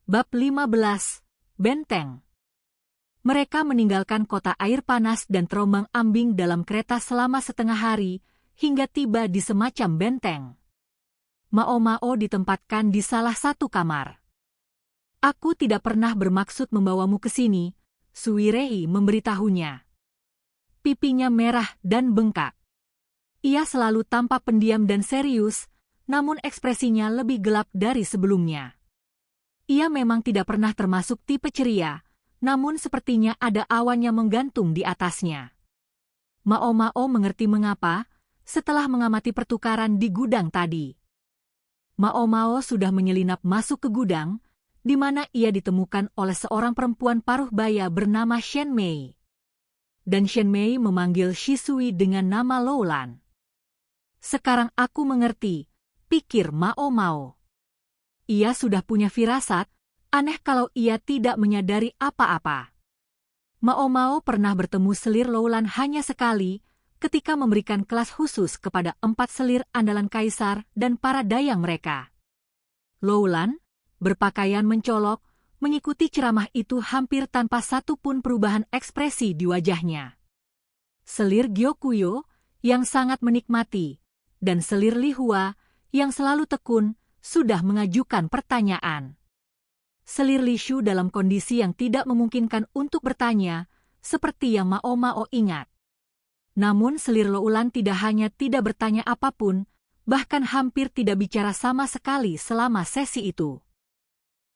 Bab 15. Benteng. Mereka meninggalkan kota air panas dan terombang-ambing dalam kereta selama setengah hari, hingga tiba di semacam benteng. Mao ditempatkan di salah satu kamar. "Aku tidak pernah bermaksud membawamu ke sini," Suirei memberitahunya. Pipinya merah dan bengkak. Ia selalu tampak pendiam dan serius, namun ekspresinya lebih gelap dari sebelumnya. Ia memang tidak pernah termasuk tipe ceria, namun sepertinya ada awan yang menggantung di atasnya. Mao mengerti mengapa, setelah mengamati pertukaran di gudang tadi. Mao sudah menyelinap masuk ke gudang, di mana ia ditemukan oleh seorang perempuan paruh baya bernama Shen Mei. Dan Shen Mei memanggil Shisui dengan nama Loulan. "Sekarang aku mengerti," pikir Mao. Ia sudah punya firasat, aneh kalau ia tidak menyadari apa-apa. Mao pernah bertemu selir Loulan hanya sekali, ketika memberikan kelas khusus kepada 4 selir andalan kaisar dan para dayang mereka. Loulan, berpakaian mencolok, mengikuti ceramah itu hampir tanpa satu pun perubahan ekspresi di wajahnya. Selir Gyokuyo, yang sangat menikmati, dan selir Lihua, yang selalu tekun, sudah mengajukan pertanyaan. Selir Lishu dalam kondisi yang tidak memungkinkan untuk bertanya, seperti yang Mao ingat. Namun selir Loulan tidak hanya tidak bertanya apapun, bahkan hampir tidak bicara sama sekali selama sesi itu.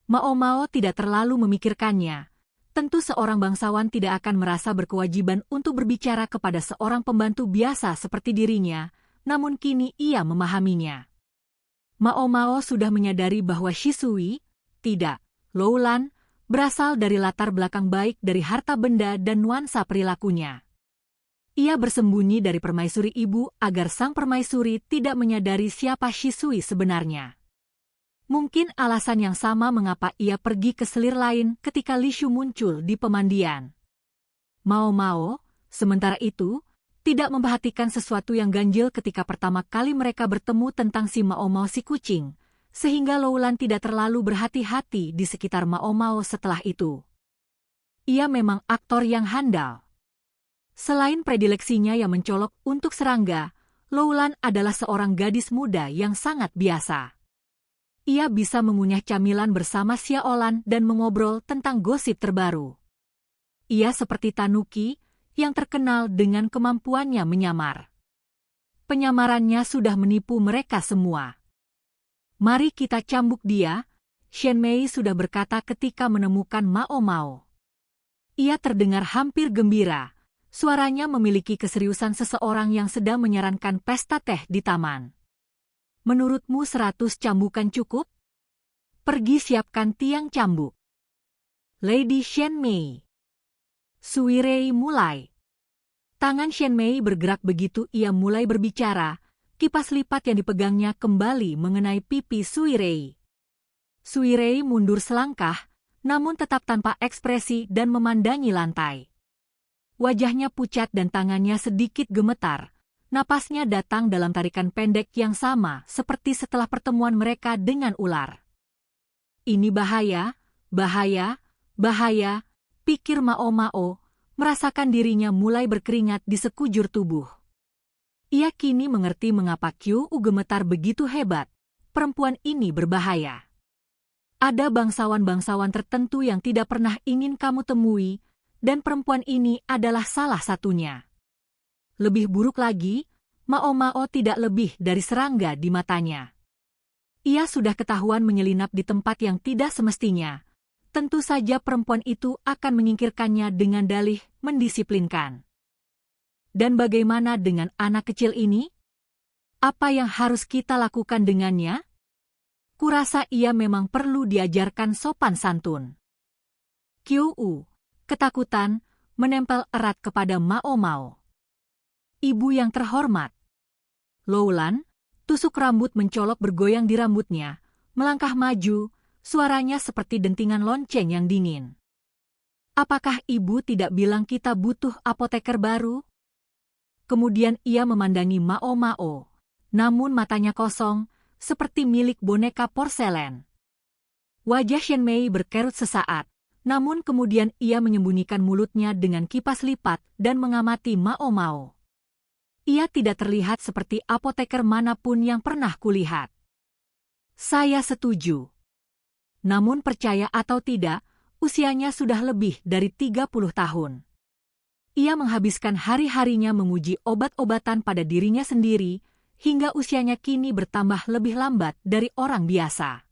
Mao tidak terlalu memikirkannya. Tentu seorang bangsawan tidak akan merasa berkewajiban untuk berbicara kepada seorang pembantu biasa seperti dirinya, namun kini ia memahaminya. Mao sudah menyadari bahwa Shisui, tidak, Loulan, berasal dari latar belakang baik dari harta benda dan nuansa perilakunya. Ia bersembunyi dari permaisuri ibu agar sang permaisuri tidak menyadari siapa Shisui sebenarnya. Mungkin alasan yang sama mengapa ia pergi ke selir lain ketika Lishu muncul di pemandian. Mao, sementara itu, tidak memperhatikan sesuatu yang ganjil ketika pertama kali mereka bertemu tentang si Mao si kucing, sehingga Loulan tidak terlalu berhati-hati di sekitar Mao setelah itu. Ia memang aktor yang handal. Selain predileksinya yang mencolok untuk serangga, Loulan adalah seorang gadis muda yang sangat biasa. Ia bisa mengunyah camilan bersama Xiaolan dan mengobrol tentang gosip terbaru. Ia seperti tanuki, yang terkenal dengan kemampuannya menyamar. Penyamarannya sudah menipu mereka semua. "Mari kita cambuk dia," Shen Mei sudah berkata ketika menemukan Mao. Ia terdengar hampir gembira, suaranya memiliki keseriusan seseorang yang sedang menyarankan pesta teh di taman. "Menurutmu 100 cambukan cukup? Pergi siapkan tiang cambuk." "Lady Shen Mei." Suirei mulai. Tangan Shen Mei bergerak begitu ia mulai berbicara, kipas lipat yang dipegangnya kembali mengenai pipi Suirei. Suirei mundur selangkah, namun tetap tanpa ekspresi dan memandangi lantai. Wajahnya pucat dan tangannya sedikit gemetar, napasnya datang dalam tarikan pendek yang sama seperti setelah pertemuan mereka dengan ular. "Ini bahaya, pikir Mao, merasakan dirinya mulai berkeringat di sekujur tubuh. Ia kini mengerti mengapa Qiu gemetar begitu hebat. Perempuan ini berbahaya. Ada bangsawan-bangsawan tertentu yang tidak pernah ingin kamu temui, dan perempuan ini adalah salah satunya. Lebih buruk lagi, Mao tidak lebih dari serangga di matanya. Ia sudah ketahuan menyelinap di tempat yang tidak semestinya. Tentu saja perempuan itu akan menyingkirkannya dengan dalih mendisiplinkan. Dan bagaimana dengan anak kecil ini? Apa yang harus kita lakukan dengannya? Kurasa ia memang perlu diajarkan sopan santun." Qiu, ketakutan, menempel erat kepada Mao. "Ibu yang terhormat." Loulan, tusuk rambut mencolok bergoyang di rambutnya, melangkah maju, suaranya seperti dentingan lonceng yang dingin. "Apakah ibu tidak bilang kita butuh apoteker baru?" Kemudian ia memandangi Mao, namun matanya kosong, seperti milik boneka porselen. Wajah Shen Mei berkerut sesaat, namun kemudian ia menyembunyikan mulutnya dengan kipas lipat dan mengamati Mao Mao. Ia tidak terlihat seperti apoteker manapun yang pernah kulihat. Saya setuju. Namun percaya atau tidak, usianya sudah lebih dari 30 tahun. Ia menghabiskan hari-harinya menguji obat-obatan pada dirinya sendiri, hingga usianya kini bertambah lebih lambat dari orang biasa.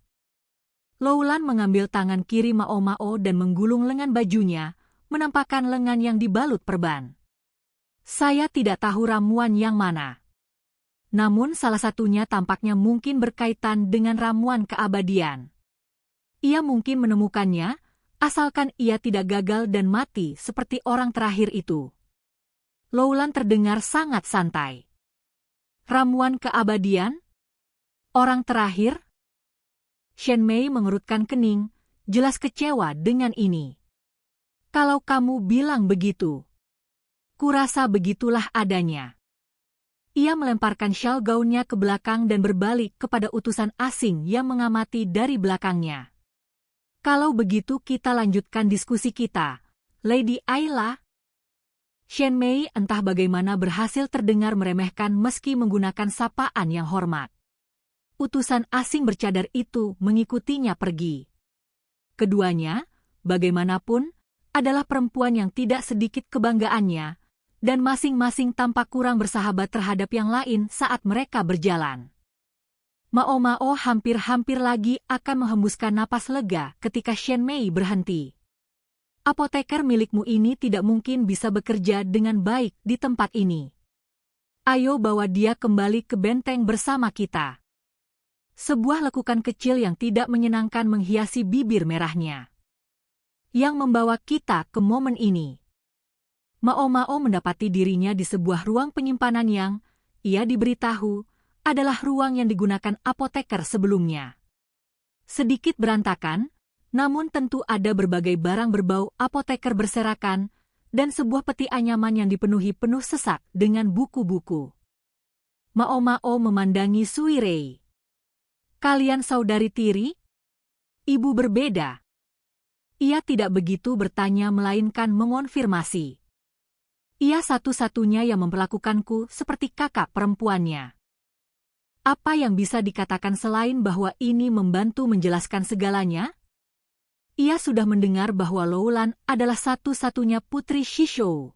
Loulan mengambil tangan kiri Mao Mao dan menggulung lengan bajunya, menampakkan lengan yang dibalut perban. Saya tidak tahu ramuan yang mana. Namun salah satunya tampaknya mungkin berkaitan dengan ramuan keabadian. Ia mungkin menemukannya, asalkan ia tidak gagal dan mati seperti orang terakhir itu. Loulan terdengar sangat santai. Ramuan keabadian? Orang terakhir? Shen Mei mengerutkan kening, jelas kecewa dengan ini. Kalau kamu bilang begitu, kurasa begitulah adanya. Ia melemparkan syal gaunnya ke belakang dan berbalik kepada utusan asing yang mengamati dari belakangnya. Kalau begitu kita lanjutkan diskusi kita, Lady Ayla. Shen Mei entah bagaimana berhasil terdengar meremehkan meski menggunakan sapaan yang hormat. Utusan asing bercadar itu mengikutinya pergi. Keduanya, bagaimanapun, adalah perempuan yang tidak sedikit kebanggaannya, dan masing-masing tampak kurang bersahabat terhadap yang lain saat mereka berjalan. Mao Mao hampir-hampir lagi akan menghembuskan napas lega ketika Shen Mei berhenti. Apoteker milikmu ini tidak mungkin bisa bekerja dengan baik di tempat ini. Ayo bawa dia kembali ke benteng bersama kita. Sebuah lekukan kecil yang tidak menyenangkan menghiasi bibir merahnya. Yang membawa kita ke momen ini. Mao Mao mendapati dirinya di sebuah ruang penyimpanan yang, ia diberitahu, adalah ruang yang digunakan apoteker sebelumnya. Sedikit berantakan, namun tentu ada berbagai barang berbau apoteker berserakan, dan sebuah peti anyaman yang dipenuhi penuh sesak dengan buku-buku. Mao Mao memandangi Sui Rei. Kalian saudari tiri? Ibu berbeda. Ia tidak begitu bertanya melainkan mengonfirmasi. Ia satu-satunya yang memperlakukanku seperti kakak perempuannya. Apa yang bisa dikatakan selain bahwa ini membantu menjelaskan segalanya? Ia sudah mendengar bahwa Loulan adalah satu-satunya putri Shishou.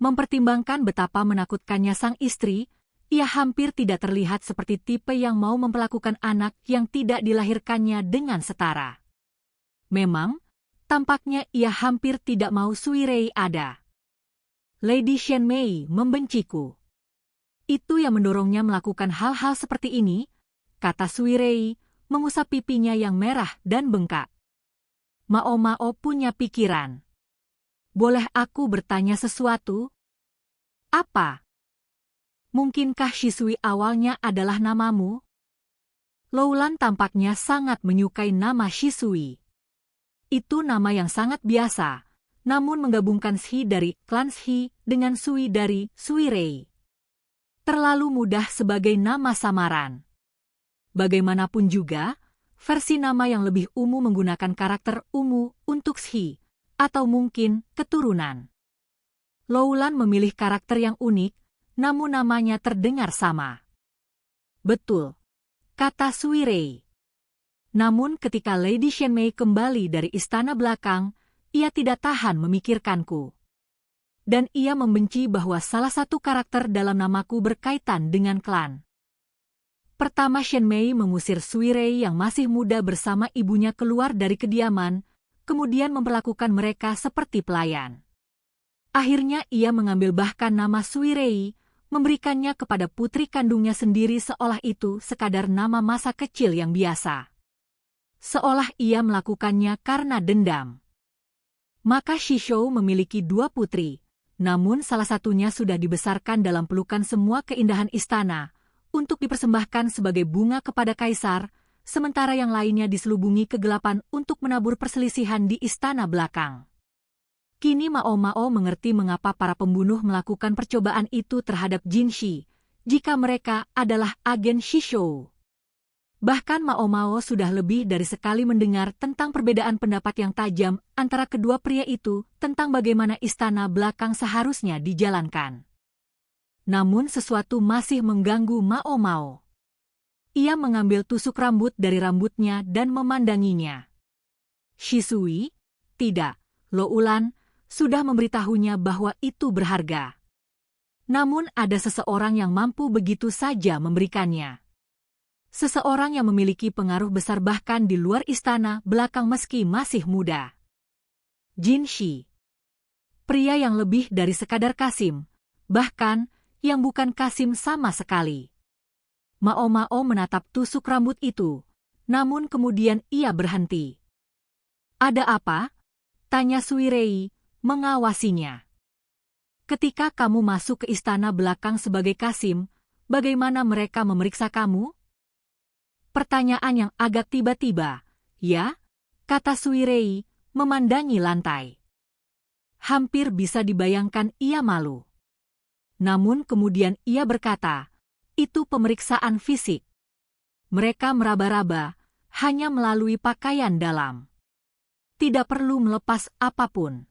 Mempertimbangkan betapa menakutkannya sang istri, ia hampir tidak terlihat seperti tipe yang mau memperlakukan anak yang tidak dilahirkannya dengan setara. Memang, tampaknya ia hampir tidak mau Sui Rei ada. Lady Shen Mei membenciku. Itu yang mendorongnya melakukan hal-hal seperti ini, kata Sui Rei, mengusap pipinya yang merah dan bengkak. Mao Mao punya pikiran. Boleh aku bertanya sesuatu? Apa? Mungkinkah Shisui awalnya adalah namamu? Loulan tampaknya sangat menyukai nama Shisui. Itu nama yang sangat biasa, namun menggabungkan Shi dari klan Shi dengan Sui dari Sui Rei. Terlalu mudah sebagai nama samaran. Bagaimanapun juga, versi nama yang lebih ungu menggunakan karakter ungu untuk Shi, atau mungkin keturunan. Loulan memilih karakter yang unik, namun namanya terdengar sama. Betul, kata Sui Rei. Namun ketika Lady Shen Mei kembali dari istana belakang, ia tidak tahan memikirkanku. Dan ia membenci bahwa salah satu karakter dalam namaku berkaitan dengan klan. Pertama Shen Mei mengusir Sui Rei yang masih muda bersama ibunya keluar dari kediaman, kemudian memperlakukan mereka seperti pelayan. Akhirnya ia mengambil bahkan nama Sui Rei, memberikannya kepada putri kandungnya sendiri seolah itu sekadar nama masa kecil yang biasa. Seolah ia melakukannya karena dendam. Maka Shishou memiliki 2 putri. Namun salah satunya sudah dibesarkan dalam pelukan semua keindahan istana, untuk dipersembahkan sebagai bunga kepada kaisar, sementara yang lainnya diselubungi kegelapan untuk menabur perselisihan di istana belakang. Kini Mao Mao mengerti mengapa para pembunuh melakukan percobaan itu terhadap Jin Shi, jika mereka adalah agen Shishou. Bahkan Mao Mao sudah lebih dari sekali mendengar tentang perbedaan pendapat yang tajam antara kedua pria itu tentang bagaimana istana belakang seharusnya dijalankan. Namun sesuatu masih mengganggu Mao Mao. Ia mengambil tusuk rambut dari rambutnya dan memandanginya. Shisui, tidak, Lo Ulan, sudah memberitahunya bahwa itu berharga. Namun ada seseorang yang mampu begitu saja memberikannya. Seseorang yang memiliki pengaruh besar bahkan di luar istana belakang meski masih muda. Jin Shi. Pria yang lebih dari sekadar Kasim, bahkan yang bukan Kasim sama sekali. Mao Mao menatap tusuk rambut itu, namun kemudian ia berhenti. Ada apa? Tanya Sui Rei, mengawasinya. Ketika kamu masuk ke istana belakang sebagai Kasim, bagaimana mereka memeriksa kamu? Pertanyaan yang agak tiba-tiba, ya? Kata Sui Rei, memandangi lantai. Hampir bisa dibayangkan ia malu. Namun kemudian ia berkata, itu pemeriksaan fisik. Mereka meraba-raba, hanya melalui pakaian dalam. Tidak perlu melepas apapun.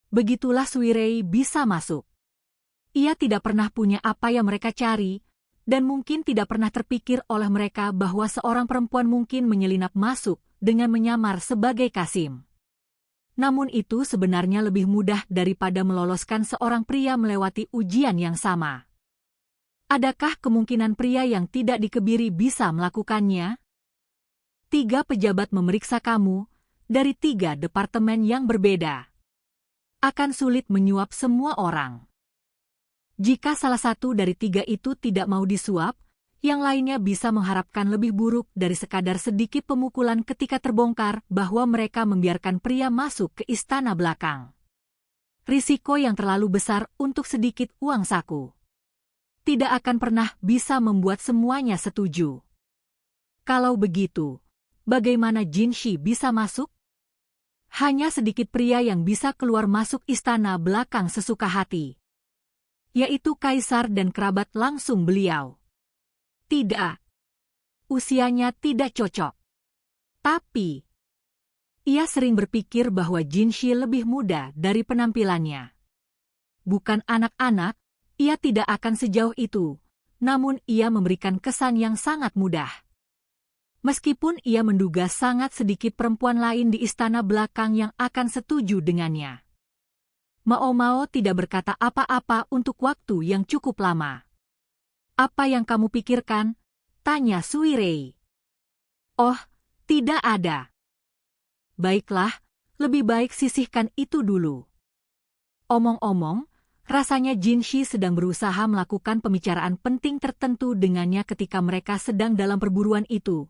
Begitulah Sui Rei bisa masuk. Ia tidak pernah punya apa yang mereka cari, dan mungkin tidak pernah terpikir oleh mereka bahwa seorang perempuan mungkin menyelinap masuk dengan menyamar sebagai Kasim. Namun itu sebenarnya lebih mudah daripada meloloskan seorang pria melewati ujian yang sama. Adakah kemungkinan pria yang tidak dikebiri bisa melakukannya? 3 pejabat memeriksa kamu dari 3 departemen yang berbeda. Akan sulit menyuap semua orang. Jika salah satu dari 3 itu tidak mau disuap, yang lainnya bisa mengharapkan lebih buruk dari sekadar sedikit pemukulan ketika terbongkar bahwa mereka membiarkan pria masuk ke istana belakang. Risiko yang terlalu besar untuk sedikit uang saku. Tidak akan pernah bisa membuat semuanya setuju. Kalau begitu, bagaimana Jin Shi bisa masuk? Hanya sedikit pria yang bisa keluar masuk istana belakang sesuka hati. Yaitu kaisar dan kerabat langsung beliau. Tidak. Usianya tidak cocok. Tapi, ia sering berpikir bahwa Jin Shi lebih muda dari penampilannya. Bukan anak-anak, ia tidak akan sejauh itu, namun ia memberikan kesan yang sangat mudah. Meskipun ia menduga sangat sedikit perempuan lain di istana belakang yang akan setuju dengannya. Mao Mao tidak berkata apa-apa untuk waktu yang cukup lama. Apa yang kamu pikirkan? Tanya Sui Rei. Oh, tidak ada. Baiklah, lebih baik sisihkan itu dulu. Omong-omong, rasanya Jin Shi sedang berusaha melakukan pembicaraan penting tertentu dengannya ketika mereka sedang dalam perburuan itu.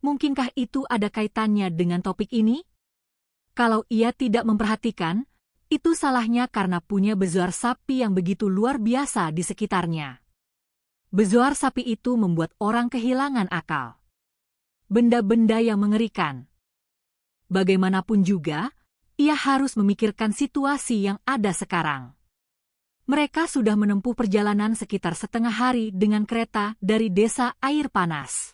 Mungkinkah itu ada kaitannya dengan topik ini? Kalau ia tidak memperhatikan, itu salahnya karena punya bezoar sapi yang begitu luar biasa di sekitarnya. Bezoar sapi itu membuat orang kehilangan akal. Benda-benda yang mengerikan. Bagaimanapun juga, ia harus memikirkan situasi yang ada sekarang. Mereka sudah menempuh perjalanan sekitar setengah hari dengan kereta dari desa Air Panas.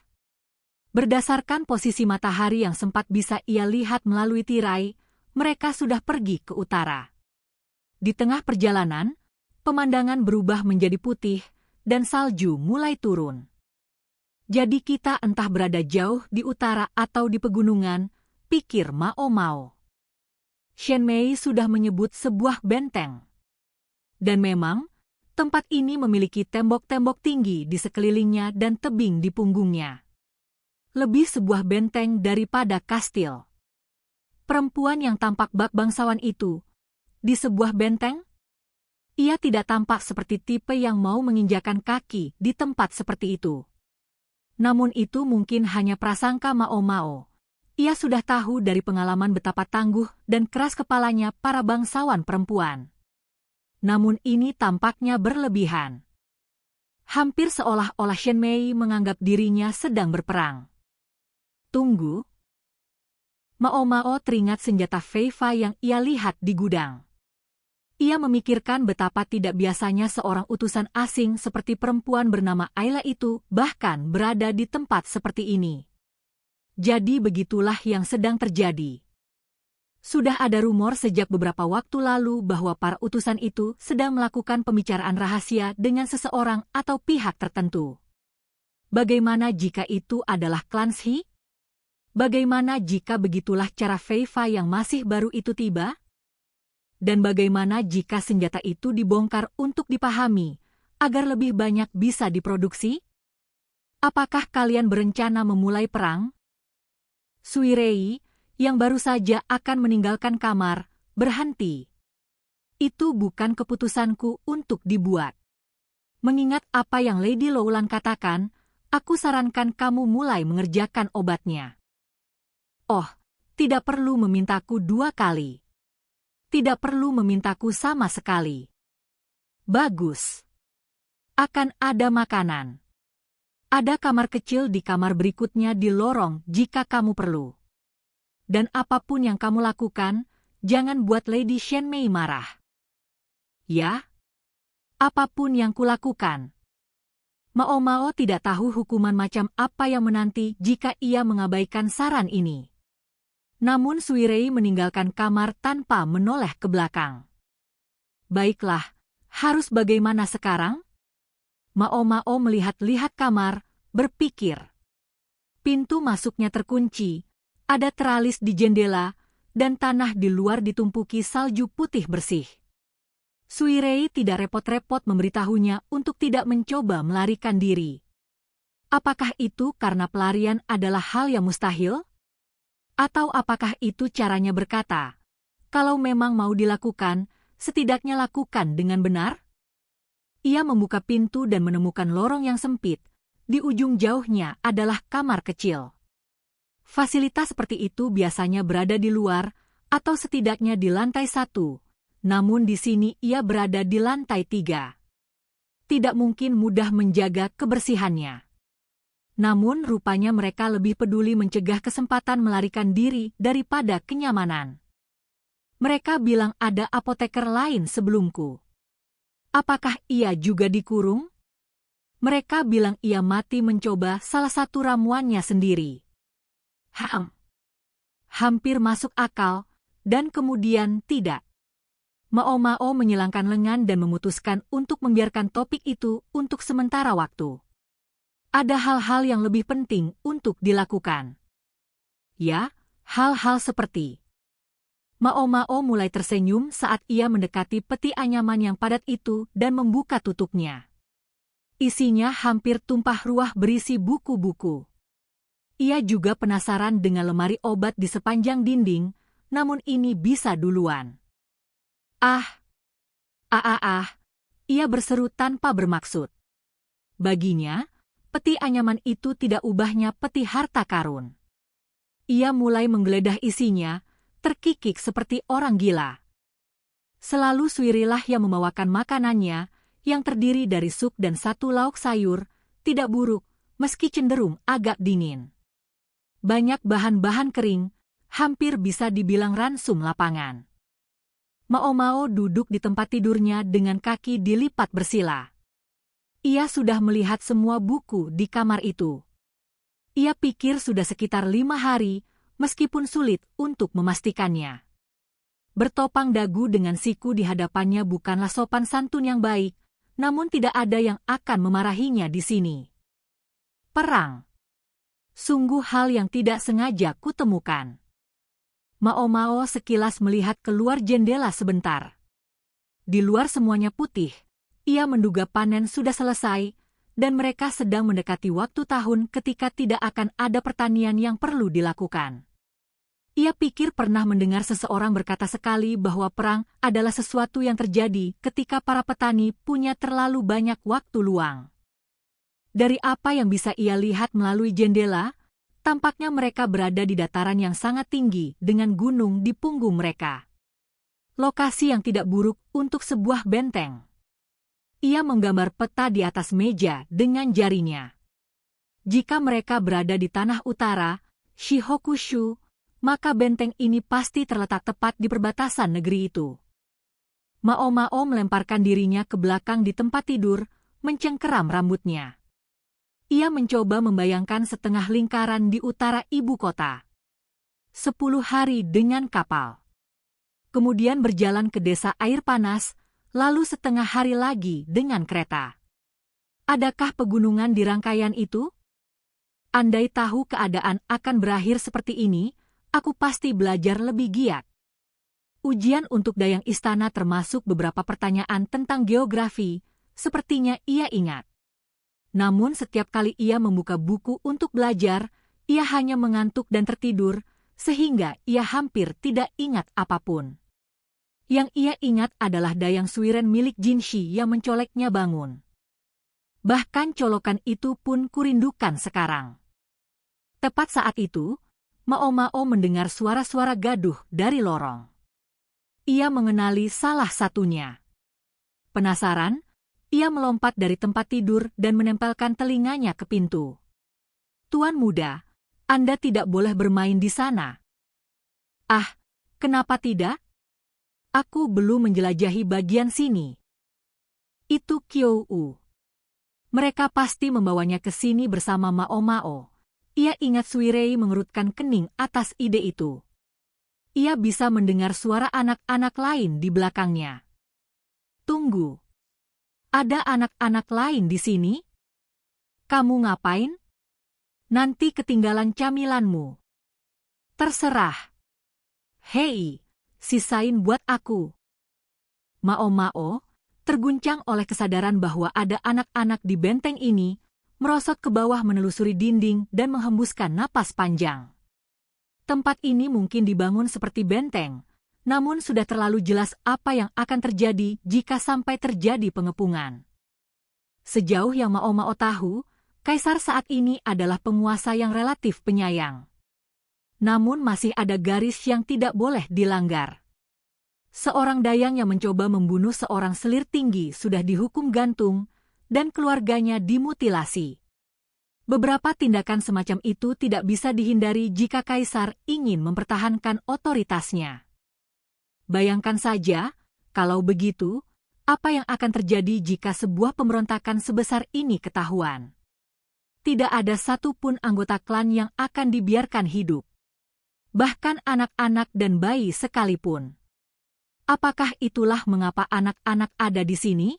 Berdasarkan posisi matahari yang sempat bisa ia lihat melalui tirai, mereka sudah pergi ke utara. Di tengah perjalanan, pemandangan berubah menjadi putih, dan salju mulai turun. Jadi kita entah berada jauh di utara atau di pegunungan, pikir Mao Mao. Shen Mei sudah menyebut sebuah benteng. Dan memang, tempat ini memiliki tembok-tembok tinggi di sekelilingnya dan tebing di punggungnya. Lebih sebuah benteng daripada kastil. Perempuan yang tampak bak bangsawan itu, di sebuah benteng? Ia tidak tampak seperti tipe yang mau menginjakan kaki di tempat seperti itu. Namun itu mungkin hanya prasangka Mao Mao. Ia sudah tahu dari pengalaman betapa tangguh dan keras kepalanya para bangsawan perempuan. Namun ini tampaknya berlebihan. Hampir seolah-olah Shen Mei menganggap dirinya sedang berperang. Tunggu. Mao Mao teringat senjata Fei Fai yang ia lihat di gudang. Ia memikirkan betapa tidak biasanya seorang utusan asing seperti perempuan bernama Ayla itu bahkan berada di tempat seperti ini. Jadi begitulah yang sedang terjadi. Sudah ada rumor sejak beberapa waktu lalu bahwa para utusan itu sedang melakukan pembicaraan rahasia dengan seseorang atau pihak tertentu. Bagaimana jika itu adalah klan Shi? Bagaimana jika begitulah cara Fei Fai yang masih baru itu tiba? Dan bagaimana jika senjata itu dibongkar untuk dipahami, agar lebih banyak bisa diproduksi? Apakah kalian berencana memulai perang? Sui Rei, yang baru saja akan meninggalkan kamar, berhenti. Itu bukan keputusanku untuk dibuat. Mengingat apa yang Lady Loulan katakan, aku sarankan kamu mulai mengerjakan obatnya. Oh, tidak perlu memintaku 2 kali. Tidak perlu memintaku sama sekali. Bagus. Akan ada makanan. Ada kamar kecil di kamar berikutnya di lorong jika kamu perlu. Dan apapun yang kamu lakukan, jangan buat Lady Shen Mei marah. Ya? Apapun yang kulakukan. Mao Mao tidak tahu hukuman macam apa yang menanti jika ia mengabaikan saran ini. Namun Sui Rei meninggalkan kamar tanpa menoleh ke belakang. Baiklah, harus bagaimana sekarang? Mao Mao melihat-lihat kamar, berpikir. Pintu masuknya terkunci, ada teralis di jendela, dan tanah di luar ditumpuki salju putih bersih. Sui Rei tidak repot-repot memberitahunya untuk tidak mencoba melarikan diri. Apakah itu karena pelarian adalah hal yang mustahil? Atau apakah itu caranya berkata, kalau memang mau dilakukan, setidaknya lakukan dengan benar? Ia membuka pintu dan menemukan lorong yang sempit. Di ujung jauhnya adalah kamar kecil. Fasilitas seperti itu biasanya berada di luar, atau setidaknya di lantai 1, namun di sini ia berada di lantai 3. Tidak mungkin mudah menjaga kebersihannya. Namun rupanya mereka lebih peduli mencegah kesempatan melarikan diri daripada kenyamanan. Mereka bilang ada apoteker lain sebelumku. Apakah ia juga dikurung? Mereka bilang ia mati mencoba salah satu ramuannya sendiri. Hampir masuk akal, dan kemudian tidak. Mao Mao menyilangkan lengan dan memutuskan untuk membiarkan topik itu untuk sementara waktu. Ada hal-hal yang lebih penting untuk dilakukan. Ya, hal-hal seperti. Mao Mao mulai tersenyum saat ia mendekati peti anyaman yang padat itu dan membuka tutupnya. Isinya hampir tumpah ruah berisi buku-buku. Ia juga penasaran dengan lemari obat di sepanjang dinding, namun ini bisa duluan. Ia berseru tanpa bermaksud. Baginya, peti anyaman itu tidak ubahnya peti harta karun. Ia mulai menggeledah isinya, terkikik seperti orang gila. Selalu Suirilah yang membawakan makanannya, yang terdiri dari sup dan 1 lauk sayur, tidak buruk, meski cenderung agak dingin. Banyak bahan-bahan kering, hampir bisa dibilang ransum lapangan. Mao Mao duduk di tempat tidurnya dengan kaki dilipat bersila. Ia sudah melihat semua buku di kamar itu. Ia pikir sudah sekitar 5 hari, meskipun sulit untuk memastikannya. Bertopang dagu dengan siku di hadapannya bukanlah sopan santun yang baik, namun tidak ada yang akan memarahinya di sini. Perang. Sungguh hal yang tidak sengaja kutemukan. Mao Mao sekilas melihat keluar jendela sebentar. Di luar semuanya putih. Ia menduga panen sudah selesai, dan mereka sedang mendekati waktu tahun ketika tidak akan ada pertanian yang perlu dilakukan. Ia pikir pernah mendengar seseorang berkata sekali bahwa perang adalah sesuatu yang terjadi ketika para petani punya terlalu banyak waktu luang. Dari apa yang bisa ia lihat melalui jendela, tampaknya mereka berada di dataran yang sangat tinggi dengan gunung di punggung mereka. Lokasi yang tidak buruk untuk sebuah benteng. Ia menggambar peta di atas meja dengan jarinya. Jika mereka berada di tanah utara, Shihokushu, maka benteng ini pasti terletak tepat di perbatasan negeri itu. Mao Mao melemparkan dirinya ke belakang di tempat tidur, mencengkeram rambutnya. Ia mencoba membayangkan setengah lingkaran di utara ibu kota. 10 hari dengan kapal. Kemudian berjalan ke desa air panas, lalu setengah hari lagi dengan kereta. Adakah pegunungan di rangkaian itu? Andai tahu keadaan akan berakhir seperti ini, aku pasti belajar lebih giat. Ujian untuk dayang istana termasuk beberapa pertanyaan tentang geografi, sepertinya ia ingat. Namun setiap kali ia membuka buku untuk belajar, ia hanya mengantuk dan tertidur, sehingga ia hampir tidak ingat apapun. Yang ia ingat adalah dayang suiren milik Jinshi yang mencoleknya bangun. Bahkan colokan itu pun kurindukan sekarang. Tepat saat itu, Mao Mao mendengar suara-suara gaduh dari lorong. Ia mengenali salah satunya. Penasaran, ia melompat dari tempat tidur dan menempelkan telinganya ke pintu. "Tuan muda, Anda tidak boleh bermain di sana." "Ah, kenapa tidak? Aku belum menjelajahi bagian sini." "Itu Qiu. Mereka pasti membawanya ke sini bersama Mao Mao." Ia ingat Sui Rei mengerutkan kening atas ide itu. Ia bisa mendengar suara anak-anak lain di belakangnya. "Tunggu. Ada anak-anak lain di sini? Kamu ngapain? Nanti ketinggalan camilanmu." "Terserah. Hei, sisain buat aku." Mao Mao, terguncang oleh kesadaran bahwa ada anak-anak di benteng ini, merosot ke bawah menelusuri dinding dan menghembuskan napas panjang. Tempat ini mungkin dibangun seperti benteng, namun sudah terlalu jelas apa yang akan terjadi jika sampai terjadi pengepungan. Sejauh yang Mao Mao tahu, kaisar saat ini adalah penguasa yang relatif penyayang. Namun masih ada garis yang tidak boleh dilanggar. Seorang dayang yang mencoba membunuh seorang selir tinggi sudah dihukum gantung, dan keluarganya dimutilasi. Beberapa tindakan semacam itu tidak bisa dihindari jika kaisar ingin mempertahankan otoritasnya. Bayangkan saja, kalau begitu, apa yang akan terjadi jika sebuah pemberontakan sebesar ini ketahuan? Tidak ada satupun anggota klan yang akan dibiarkan hidup. Bahkan anak-anak dan bayi sekalipun. Apakah itulah mengapa anak-anak ada di sini?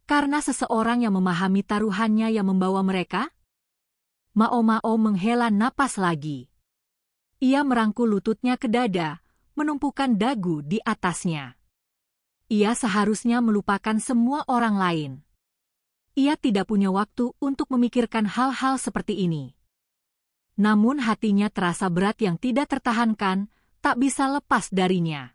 Karena seseorang yang memahami taruhannya yang membawa mereka? Mao Mao menghela napas lagi. Ia merangkul lututnya ke dada, menumpukan dagu di atasnya. Ia seharusnya melupakan semua orang lain. Ia tidak punya waktu untuk memikirkan hal-hal seperti ini. Namun hatinya terasa berat yang tidak tertahankan, tak bisa lepas darinya.